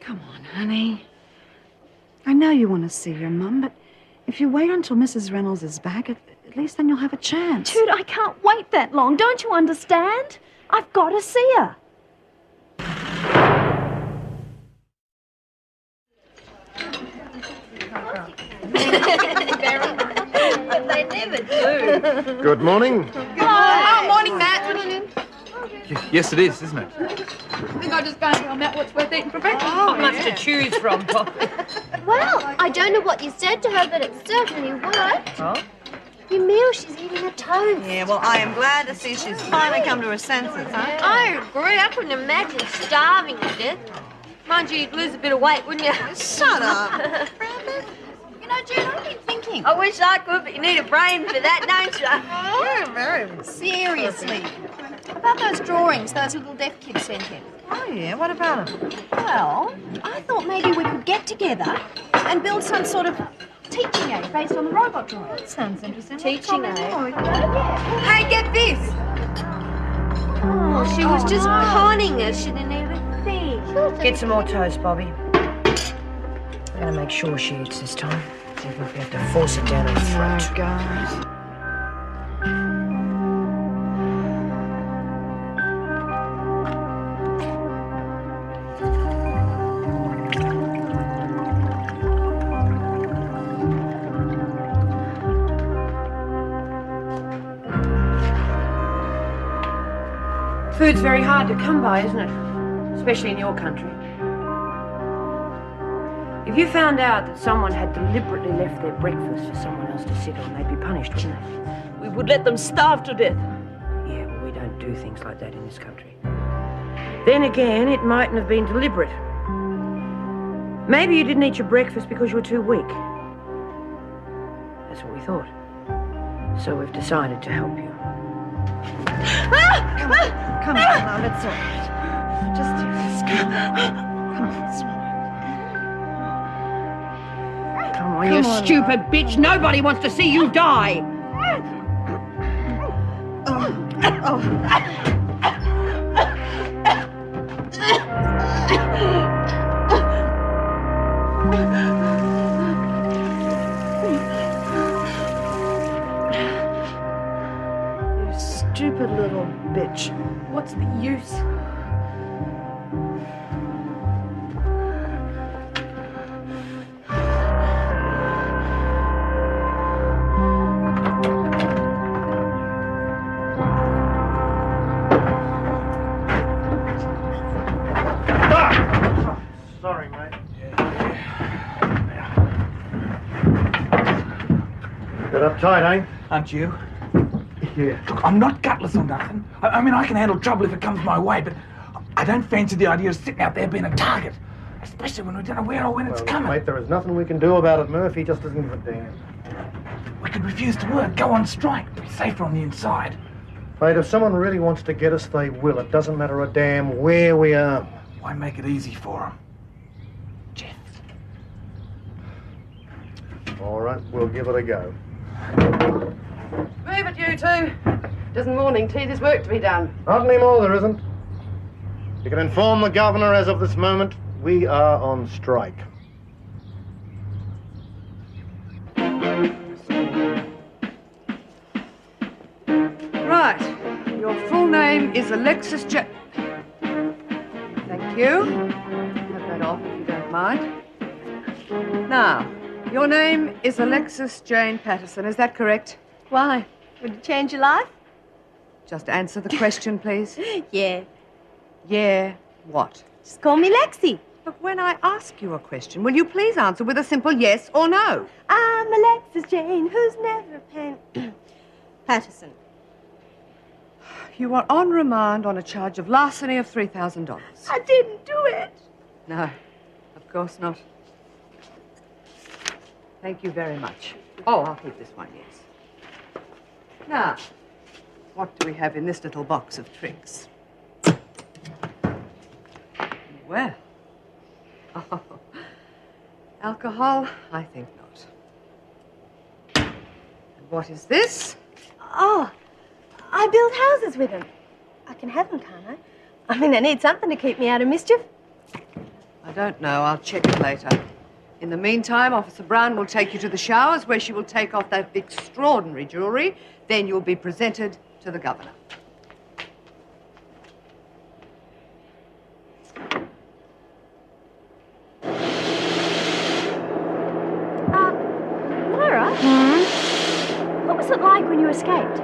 Come on, honey. I know you want to see your mum, but if you wait until Mrs. Reynolds is back, at least then you'll have a chance. Dude, I can't wait that long. Don't you understand? I've got to see her. They never do. Good morning. Oh, morning, Matt. Yes, it is, isn't it? I think I'll just go and tell Matt what's worth eating for breakfast. Not much to choose from, Poppy. Well, I don't know what you said to her, but it certainly worked. Oh? You meal, she's eating a toast. Yeah, well, I am glad to see she's finally come to her senses, huh? I agree. I couldn't imagine starving to death. Mind you, you'd lose a bit of weight, wouldn't you? Shut up. You know, June, I've been thinking. I wish I could, but you need a brain for that, don't you? Yeah, very. Seriously. About those drawings those little deaf kids sent in. Oh, yeah, what about them? Well, I thought maybe we could get together and build some sort of teaching aid based on the robot drawings. That sounds interesting. Teaching aid. Hey, get this! Oh, she was just conning us. She didn't even think. Get some more toast, Bobby. I'm going to make sure she eats this time. Even if we have to force it down her throat. Oh, God. Food's very hard to come by, isn't it? Especially in your country. If you found out that someone had deliberately left their breakfast for someone else to sit on, they'd be punished, wouldn't they? We would let them starve to death. Yeah, well, we don't do things like that in this country. Then again, it mightn't have been deliberate. Maybe you didn't eat your breakfast because you were too weak. That's what we thought. So we've decided to help you. Come on, Mum, it's all right. Just do this. Come on, swallow. Come on, you stupid bitch. Nobody wants to see you die. You stupid little bitch. What's the use? Sorry, mate. Bit uptight, eh? Aren't you? Yeah. Look, I'm not gutless or nothing. I mean, I can handle trouble if it comes my way, but I don't fancy the idea of sitting out there being a target. Especially when we don't know where or when it's coming. Mate, there is nothing we can do about it. Murphy just doesn't give a damn. We could refuse to work, go on strike, be safer on the inside. Mate, if someone really wants to get us, they will. It doesn't matter a damn where we are. Why make it easy for them? Jeff. All right, we'll give it a go. Move it, you two. Doesn't morning tea, there's work to be done. Not anymore, there isn't. You can inform the governor as of this moment, we are on strike. Right. Your full name is Alexis Thank you. Have that off if you don't mind. Now, your name is Alexis Jane Patterson, is that correct? Why? Would it change your life? Just answer the question, please. Yeah. Yeah, what? Just call me Lexi. But when I ask you a question, will you please answer with a simple yes or no? I'm Alexis Jane, who's never Patterson. You are on remand on a charge of larceny of $3,000. I didn't do it. No, of course not. Thank you very much. Oh, I'll keep this one, yes. Now, what do we have in this little box of tricks? Well, oh, alcohol? I think not. And what is this? Oh, I build houses with them. I can have them, can't I? I mean, I need something to keep me out of mischief. I don't know. I'll check it later. In the meantime, Officer Brown will take you to the showers where she will take off that extraordinary jewellery. Then you'll be presented to the governor. Moira? What was it like when you escaped?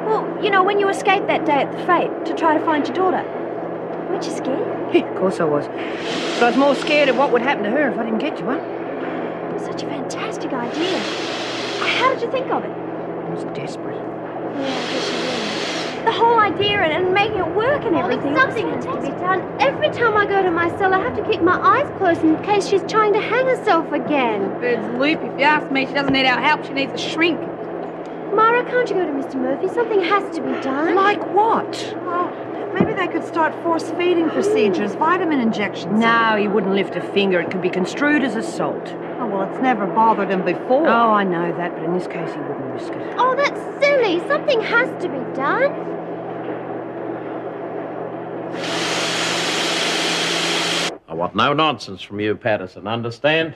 Well, you know, when you escaped that day at the fete to try to find your daughter. Weren't you scared? Of course I was. But I was more scared of what would happen to her if I didn't get to her. It was such a fantastic idea. How did you think of it? I was desperate. Yeah, I guess you were. The whole idea and making it work and everything. Well, something has to be done. Every time I go to my cell, I have to keep my eyes closed in case she's trying to hang herself again. Bird's loop. If you ask me, she doesn't need our help. She needs a shrink. Myra, can't you go to Mr. Murphy? Something has to be done. Like what? Well, maybe they could start force-feeding procedures, vitamin injections. No, he wouldn't lift a finger. It could be construed as assault. Oh, well, it's never bothered him before. Oh, I know that, but in this case he wouldn't risk it. Oh, that's silly. Something has to be done. I want no nonsense from you, Patterson, understand?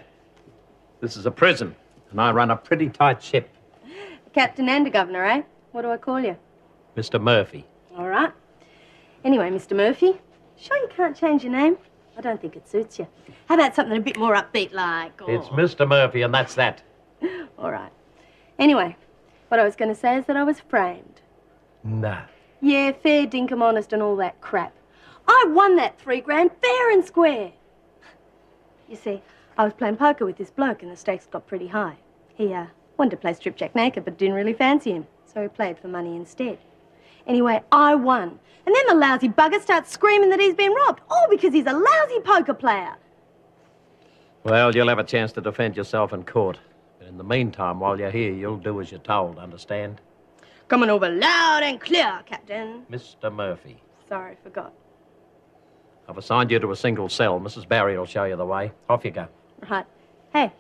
This is a prison, and I run a pretty tight ship. Captain and a governor, eh? What do I call you? Mr. Murphy. All right. Anyway, Mr. Murphy, sure you can't change your name? I don't think it suits you. How about something a bit more upbeat like... It's Mr. Murphy, and that's that. All right. Anyway, what I was going to say is that I was framed. Nah. Yeah, fair, dinkum, honest and all that crap. I won that $3 grand fair and square. You see, I was playing poker with this bloke and the stakes got pretty high. He wanted to play strip-jack naked but didn't really fancy him, so he played for money instead. Anyway, I won. And then the lousy bugger starts screaming that he's been robbed, all because he's a lousy poker player. Well, you'll have a chance to defend yourself in court. But in the meantime, while you're here, you'll do as you're told, understand? Coming over loud and clear, Captain. Mr. Murphy. Sorry, forgot. I've assigned you to a single cell. Mrs. Barry will show you the way. Off you go. Right. Hey,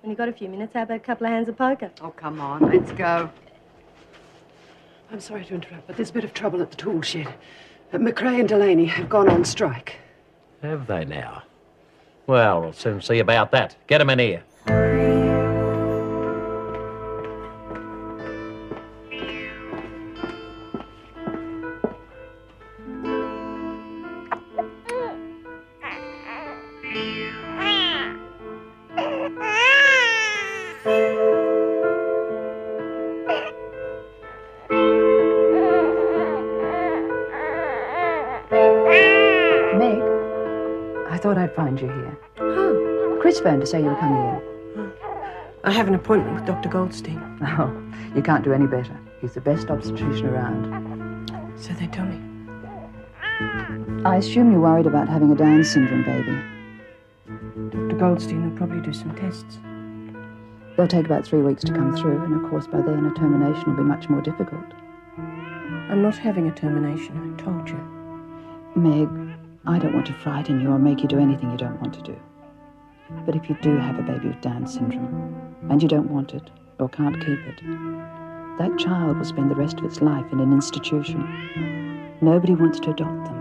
when you got a few minutes, how about a couple of hands of poker? Oh, come on, let's go. I'm sorry to interrupt, but there's a bit of trouble at the tool shed. McRae and Delaney have gone on strike. Have they now? Well, we'll soon see about that. Get 'em in here. Meg, I thought I'd find you here. Oh. Chris phoned to say you were coming in. I have an appointment with Dr. Goldstein. Oh, you can't do any better. He's the best obstetrician around. So they tell me. I assume you're worried about having a Down syndrome baby. Dr. Goldstein will probably do some tests. They'll take about 3 weeks to come through, and of course by then a termination will be much more difficult. I'm not having a termination, I told you. Meg, I don't want to frighten you or make you do anything you don't want to do. But if you do have a baby with Down syndrome, and you don't want it, or can't keep it, that child will spend the rest of its life in an institution. Nobody wants to adopt them.